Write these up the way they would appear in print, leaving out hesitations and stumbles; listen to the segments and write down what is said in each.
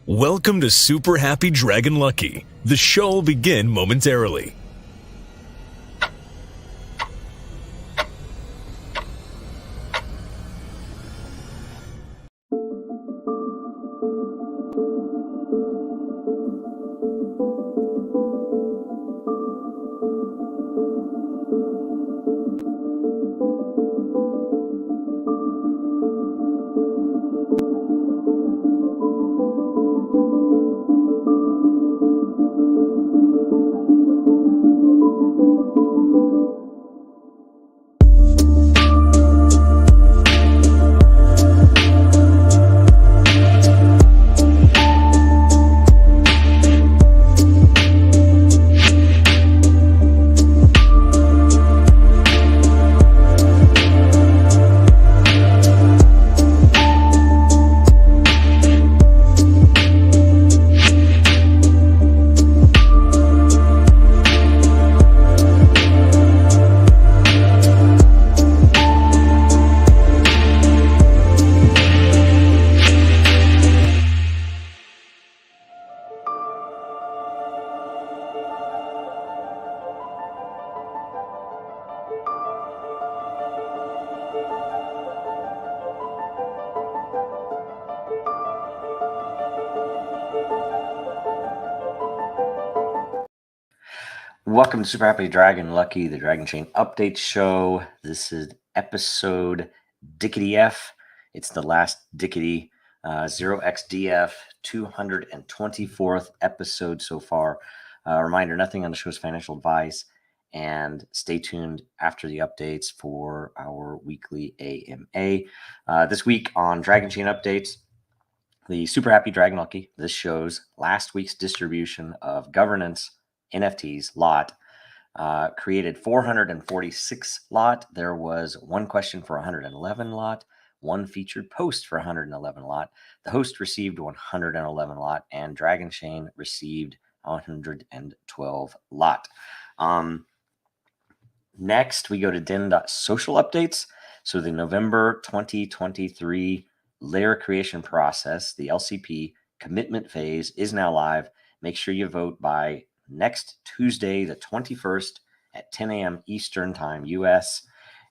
Welcome to Super Happy Dragon Lucky. The show will begin momentarily. Welcome to Super Happy Dragon Lucky, the Dragonchain update show. This is episode DF. It's the last Dickety 0xdf 224th episode so far. Reminder, nothing on the show is financial advice, and stay tuned after the updates for our weekly AMA. This week on Dragonchain updates, the Super Happy Dragon Lucky, this shows last week's distribution of governance NFTs lot created 446 lot. There was one question for 111 lot, one featured post for 111 lot. The host received 111 lot, and Dragonchain received 112 lot. Next, we go to Den.Social updates. So the November 2023 layer creation process, the LCP commitment phase, is now live. Make sure you vote by next Tuesday, the 21st at 10 a.m. Eastern Time, US,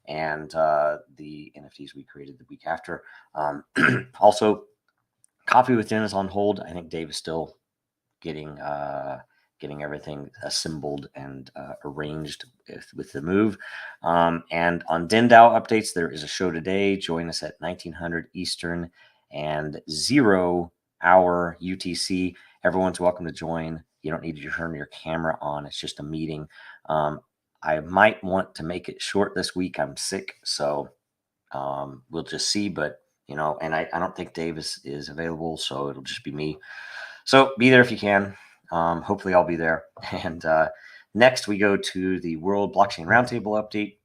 and the NFTs we created the week after. Also, Coffee with Den is on hold. I think Dave is still getting everything assembled and arranged with the move. And on DenDAO updates, there is a show today. Join us at 1900 Eastern and 0 hour UTC. Everyone's welcome to join. You don't need to turn your camera on. It's just a meeting. I might want to make it short this week. I'm sick, so we'll just see. But, you know, and I don't think Dave is available, so it'll just be me. So be there if you can. Hopefully I'll be there. And next we go to the World Blockchain Roundtable update.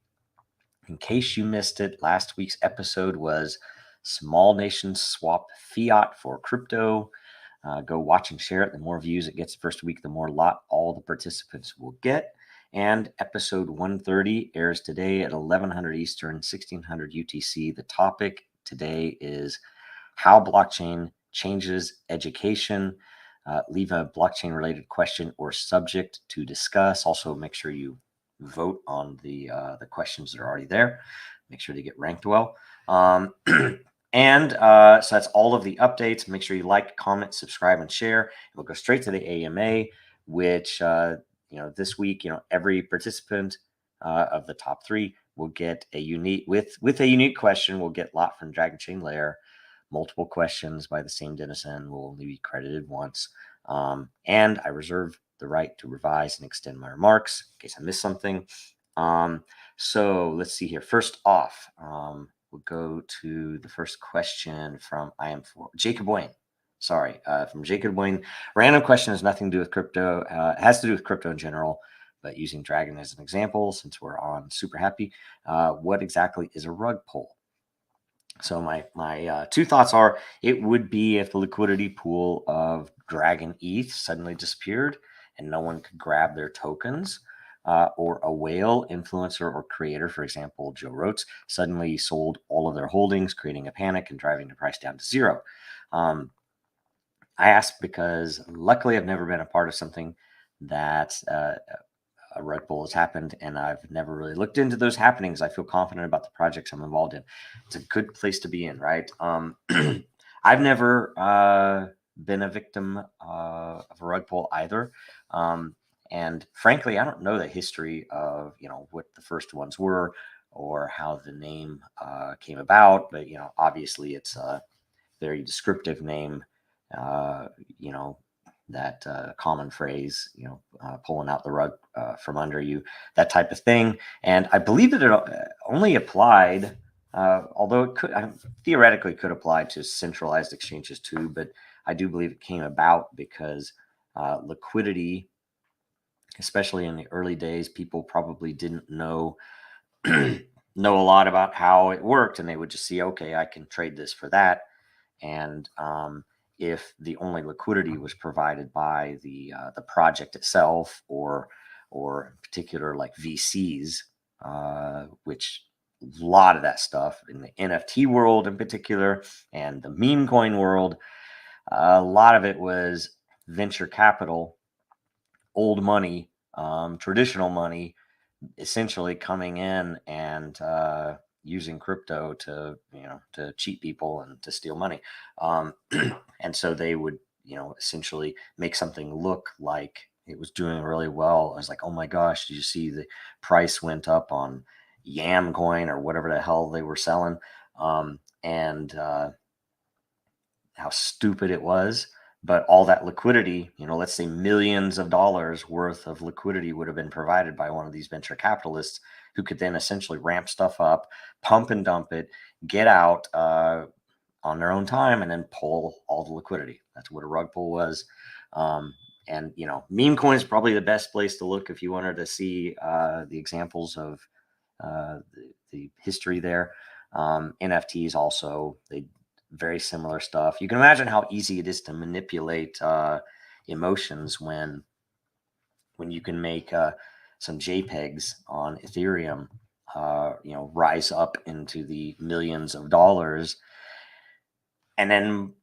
In case you missed it, last week's episode was Small Nations Swap Fiat for Crypto. Go watch and share it. The more views it gets the first week, the more lot all the participants will get. And episode 130 airs today at 1100 Eastern, 1600 UTC. The topic today is how blockchain changes education. Leave a blockchain related question or subject to discuss. Also, make sure you vote on the questions that are already there. Make sure they get ranked well. And so that's all of the updates. Make sure you like, comment, subscribe, and share. We'll go straight to the AMA, which, this week, every participant of the top three will get a unique, with a unique question, will get lot from Dragonchain Layer. Multiple questions by the same denizen will only be credited once. And I reserve the right to revise and extend my remarks in case I missed something. So let's see here. First off, we'll go to the first question from Jacob Wayne. From Jacob Wayne. Random question has nothing to do with crypto. It has to do with crypto in general, but using Dragon as an example, since we're on Super Happy, what exactly is a rug pull? So my two thoughts are, it would be if the liquidity pool of Dragon ETH suddenly disappeared and no one could grab their tokens, or a whale influencer or creator, for example, Joe Roets, suddenly sold all of their holdings, creating a panic and driving the price down to zero. I ask because luckily I've never been a part of something that a rug pull has happened, and I've never really looked into those happenings. I feel confident about the projects I'm involved in. It's a good place to be in, right? I've never been a victim of a rug pull either. And frankly, I don't know the history of, what the first ones were or how the name came about, but, obviously it's a very descriptive name, uh, you know, that common phrase, pulling out the rug from under you, that type of thing. And I believe that it only applied, although it could theoretically could apply to centralized exchanges too, but I do believe it came about because liquidity, especially in the early days, people probably didn't know know a lot about how it worked, and they would just see, okay, I can trade this for that. And if the only liquidity was provided by the project itself, or in particular like VCs, which a lot of that stuff in the NFT world in particular, and the meme coin world, a lot of it was venture capital, old money, traditional money, essentially coming in and using crypto to to cheat people and to steal money. And so they would essentially make something look like it was doing really well. I was like, oh my gosh, did you see the price went up on Yam coin or whatever the hell they were selling? And how stupid it was. But all that liquidity, let's say millions of dollars worth of liquidity would have been provided by one of these venture capitalists who could then essentially ramp stuff up, pump and dump it, get out on their own time, and then pull all the liquidity. That's what a rug pull was. And meme coin is probably the best place to look if you wanted to see the examples of the history there. NFTs also, they very similar stuff. You can imagine how easy it is to manipulate emotions when you can make some JPEGs on Ethereum, rise up into the millions of dollars, and then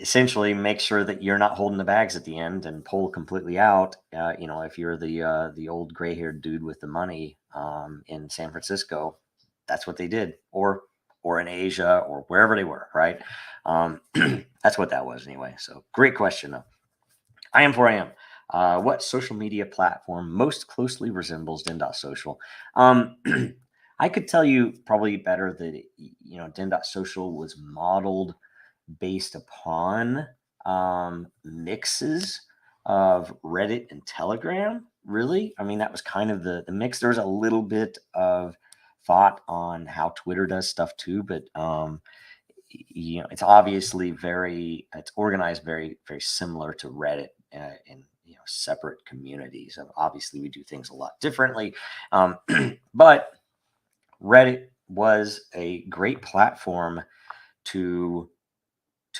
essentially make sure that you're not holding the bags at the end and pull completely out. If you're the old gray-haired dude with the money in San Francisco, that's what they did, or in Asia or wherever they were, right? That's what that was anyway. So great question though. I am for I am. What social media platform most closely resembles Den.Social? I could tell you probably better that Den.Social was modeled based upon mixes of Reddit and Telegram. Really, I mean that was kind of the mix. There was a little bit of thought on how Twitter does stuff too, but it's obviously it's organized very, very similar to Reddit in separate communities. And obviously, we do things a lot differently, but Reddit was a great platform to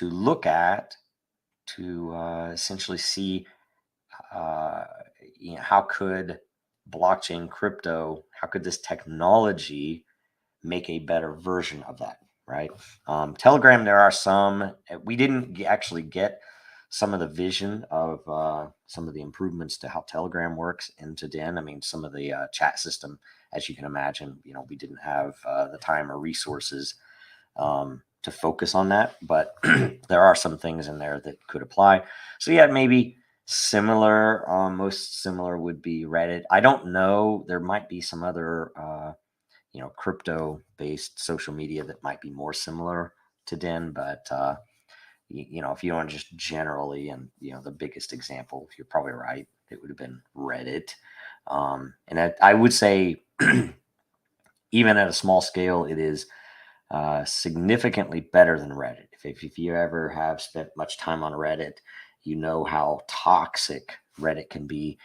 look at, to essentially see how could blockchain crypto, how could this technology make a better version of that, right? Telegram, there are some, we didn't actually get some of the vision of some of the improvements to how Telegram works into Den. I mean, some of the chat system, as you can imagine, we didn't have the time or resources to focus on that, but there are some things in there that could apply. So yeah, maybe similar, most similar would be Reddit. I don't know. There might be some other crypto based social media that might be more similar to Den, but if you want just generally, and the biggest example, you're probably right, it would have been Reddit. And I would say even at a small scale, it is significantly better than Reddit. If you ever have spent much time on Reddit, you know how toxic Reddit can be,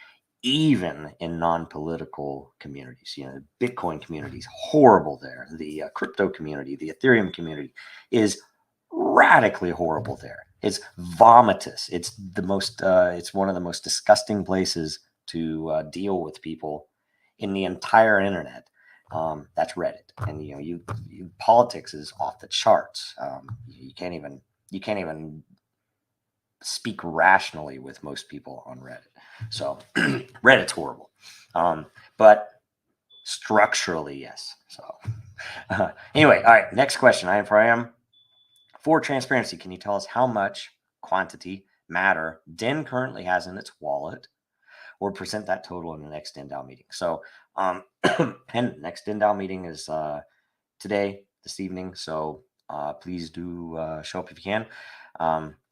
even in non-political communities. The Bitcoin community is horrible there. The crypto community, the Ethereum community is radically horrible there. It's vomitous. It's it's one of the most disgusting places to deal with people in the entire internet. That's Reddit, and politics is off the charts. You can't even speak rationally with most people on Reddit. So Reddit's horrible. But structurally, yes. So anyway, all right, next question. I am for transparency. Can you tell us how much quantity matter Den currently has in its wallet, or present that total in the next DenDAO meeting? So and next DenDAO meeting is this evening. So please do show up if you can.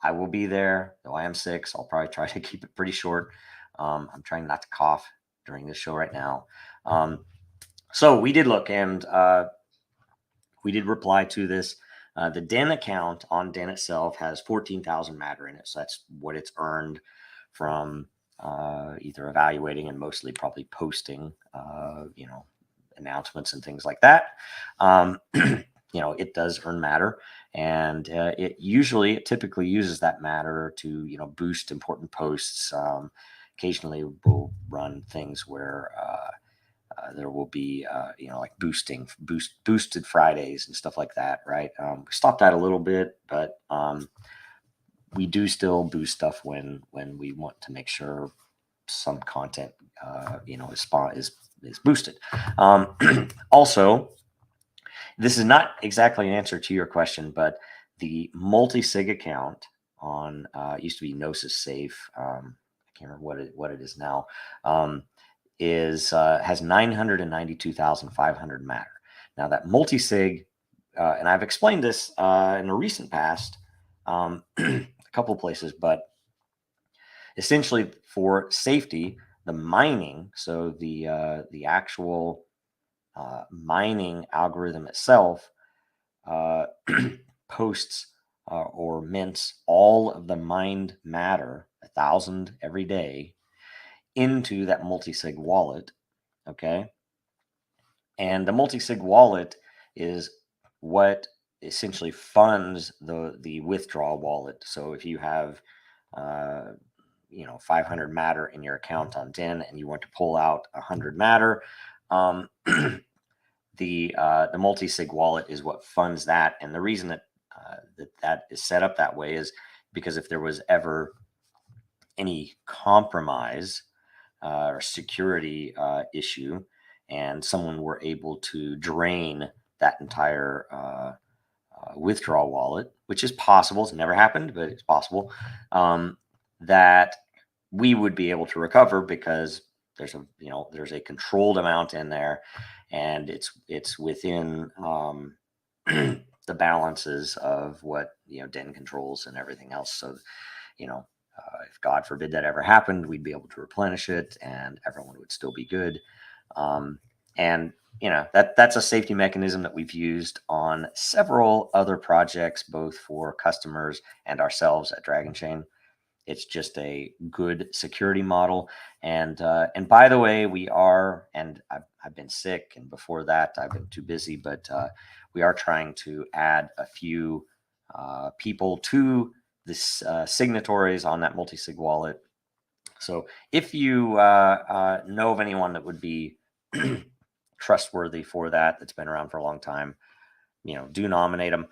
I will be there, though I am sick, so I'll probably try to keep it pretty short. I'm trying not to cough during this show right now. So we did look, and we did reply to this. The Den account on Den itself has 14,000 matter in it. So that's what it's earned from either evaluating and mostly probably posting, announcements and things like that. It does earn matter, and it typically uses that matter to, boost important posts. Occasionally we'll run things where there will be, like boosted Fridays and stuff like that, right? We stopped that a little bit, but we do still boost stuff when we want to make sure some content, is boosted. Also, this is not exactly an answer to your question, but the multi-sig account on used to be Gnosis Safe. I can't remember what it is now. Has 992,500 matter. Now that multi-sig, and I've explained this in a recent past, a couple of places, but essentially for safety, the mining, so the actual mining algorithm itself posts or mints all of the mined matter, 1,000 every day, into that multi-sig wallet. Okay. And the multi-sig wallet is what essentially funds the withdrawal wallet. So if you have 500 matter in your account on Den and you want to pull out 100 matter, the multi-sig wallet is what funds that. And the reason that is set up that way is because if there was ever any compromise or security issue, and someone were able to drain that entire withdrawal wallet, which is possible, it's never happened, but it's possible, that we would be able to recover because there's a controlled amount in there, and it's within the balances of what Den controls and everything else. So if God forbid that ever happened, we'd be able to replenish it and everyone would still be good. And that's a safety mechanism that we've used on several other projects, both for customers and ourselves at Dragonchain. It's just a good security model. And by the way, I've been sick, and before that I've been too busy, but we are trying to add a few people to this signatories on that multi-sig wallet. So if you know of anyone that would be trustworthy for that's been around for a long time, do nominate them.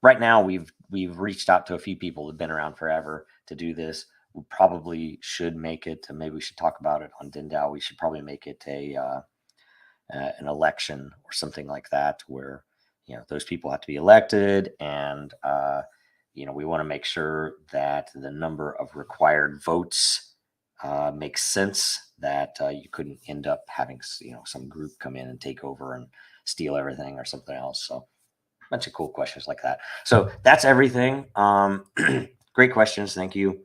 Right now we've reached out to a few people who've been around forever to do this. We probably should make it, maybe we should talk about it on DenDAO. We should probably make it an election or something like that, where those people have to be elected, and we want to make sure that the number of required votes makes sense, that you couldn't end up having some group come in and take over and steal everything or something else. So a bunch of cool questions like that. So that's everything. Great questions. Thank you.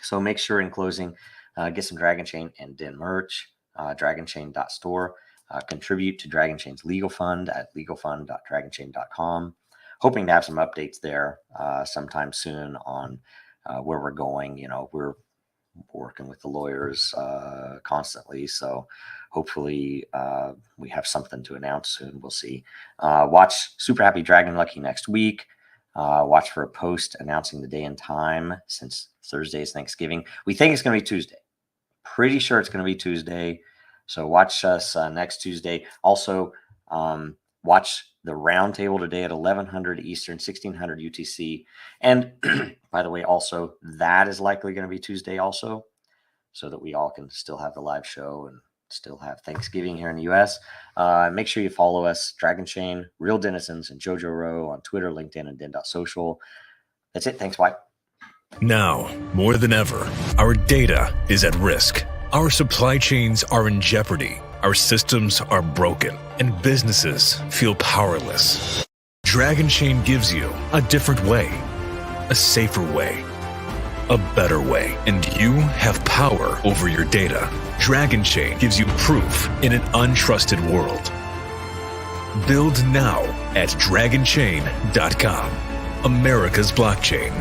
So make sure in closing, get some Dragonchain and Den merch, dragonchain.store. Contribute to Dragonchain's legal fund at legalfund.dragonchain.com. Hoping to have some updates there sometime soon on where we're going. We're working with the lawyers constantly, so hopefully we have something to announce soon. We'll see. Watch Super Happy Dragon Lucky next week. Watch for a post announcing the day and time, since Thursday is Thanksgiving. We think it's going to be Tuesday. Pretty sure it's going to be Tuesday. So watch us next Tuesday. Also, watch the roundtable today at 1100 Eastern, 1600 UTC. And by the way, also, that is likely going to be Tuesday also, so that we all can still have the live show and still have Thanksgiving here in the US. Make sure you follow us, Dragonchain, Real Denizens, and Jojo Row on Twitter, LinkedIn, and Den.Social. That's it. Thanks, White. Now, more than ever, our data is at risk. Our supply chains are in jeopardy. Our systems are broken, and businesses feel powerless. Dragonchain gives you a different way, a safer way, a better way, and you have power over your data. Dragonchain gives you proof in an untrusted world. Build now at dragonchain.com. America's blockchain.